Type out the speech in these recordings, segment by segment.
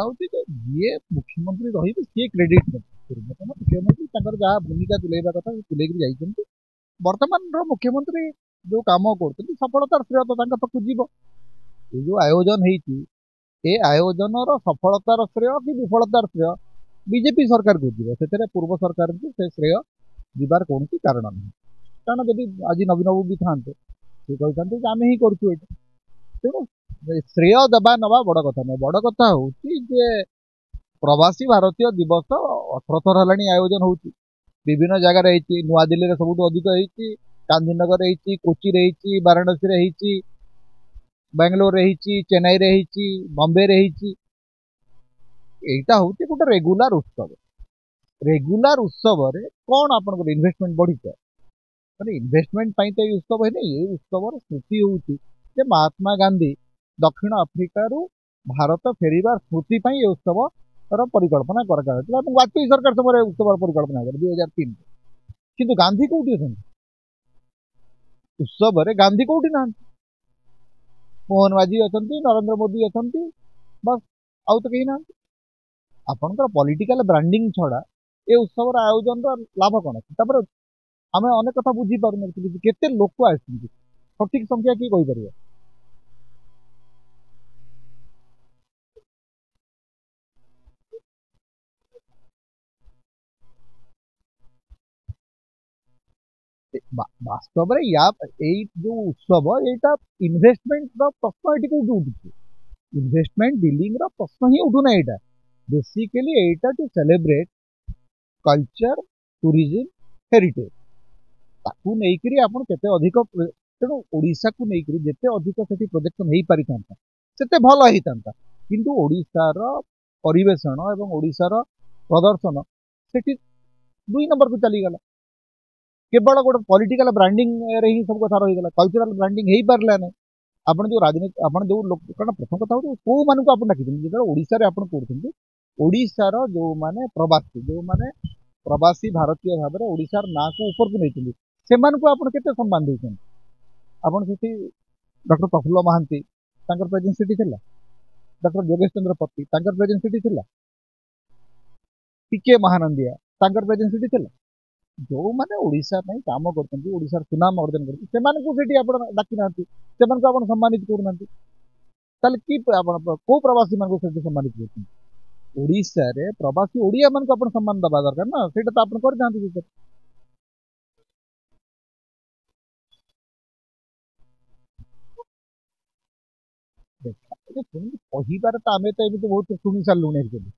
କଥା हूँ जी मुख्यमंत्री रही सी क्रेडिट पूर्वतन मुख्यमंत्री जहाँ भूमिका तुलेवा कथा तुलेक वर्तमान मुख्यमंत्री जो कम कर सफलतार श्रेय तो पाखु जीव ये जो आयोजन है आयोजन सफलतार श्रेय कि विफलतार श्रेय बीजेपी सरकार को जीव से पूर्व सरकार को से श्रेय जीवार कौन कारण ना कारण जब आज नवीन बाबू भी था सी कहते आम ही करूँ तेणु श्रेय देवा नवा बड़ कथा ना बड़ कथा हूँ प्रवासी भारतीय दिवस 18 थर है आयोजन हो विभिन्न जगार नुआ दिल्ली सबुठ अधिक होती गांधीनगर रही कोची रही वाराणसी रही बेंगलोर रही चेन्नई रही बॉम्बे रही यहीटा हूँ गोटे रेगुलर उत्सव रे कौन आप इन्वेस्टमेंट बढ़ी मैंने इन्वेस्टमेंट तो ये उत्सव है ये उत्सव स्मृति हूँ महात्मा गांधी दक्षिण आफ्रिका भारत फेरिबार स्मृति ये उत्सव परिकल्पना कर वाजपेयी सरकार समय उत्सव परिकल्पना कर 2003 किंतु गांधी कौटी अच्छा उत्सव रे गांधी कौटी ना मोहन माझी अच्छा नरेंद्र मोदी अच्छा बस आउ तो कहीं ना आपंकर पॉलिटिकल ब्रांडिंग छड़ा ये उत्सव आयोजन लाभ कौन अच्छे आम अनेक कथा बुझी पार केते लोक आस सठिक संख्या किए कहीपर वास्तव में या जो उत्सव यहाँ इन्वेस्टमेंट प्रश्न ये कौटी उठू इन्वेस्टमेंट डीलिंग प्रश्न ही उठूना यहाँ बेसिकली यहाँ to celebrate culture tourism heritage ताकू नहीं आप केते अधिक तेणु ओडिशा को नहीं जिते अधिक से प्रोजेक्शन हो पारि था से भल होता किंतु ओडिशार परिवेशन एवं ओडिशार प्रदर्शन से 2 नंबर को चलीगला केवल गोटे पॉलिटिकल ब्रांडिंग रे ही सब कथा रहीगला कल्चरल ब्रांडिंग हो पारा ना आप जो राजनीति आप जो लोक कारण प्रथम कथा हूँ कौ मान आप डाक जो ओडिशा आप कौन ओडिशार जो माने प्रवासी भारतीय भाव में ओडिशार ना को ऊपर को नहीं से आपते सम्मान देते आपड़ से डॉक्टर प्रफुल्ल महांती प्रेजेंस सेठी थिला डॉक्टर योगेश चंद्र पति प्रेजेंस सेठी थिला टीके महानंदिया प्रेजेंस सेठी थिला जो मैंने ओडिशा काम कर सुनाम अर्जन कर डाकी ना सम्मानित करना कि कौ प्रवासी मान सम्मानित कर ओडिशा रे प्रवासी ओडिया मान सम्मान दबा दरकार ना से कर कहबार तो आम तो एमती बहुत शुणी सारूँ एक्चुअली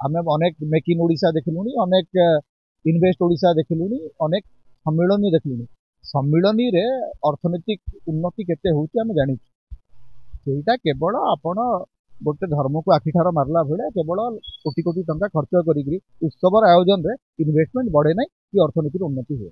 आम अनेक मेक इन ओडिशा देखलुणी अनेक इन्वेस्ट ओडिशा देखलुणी अनेक सम्मिलनी देखलुणी सम्मिलनी रे अर्थनैतिक उन्नति केते होती आम जानी सेटा केवल आपण गोटे धर्म को आखिठार मारला भाया केवल कोटी कोटी टंका खर्च करी उत्सव आयोजन रे इन्वेस्टमेंट बढ़े ना कि अर्थनीति उन्नति हुए।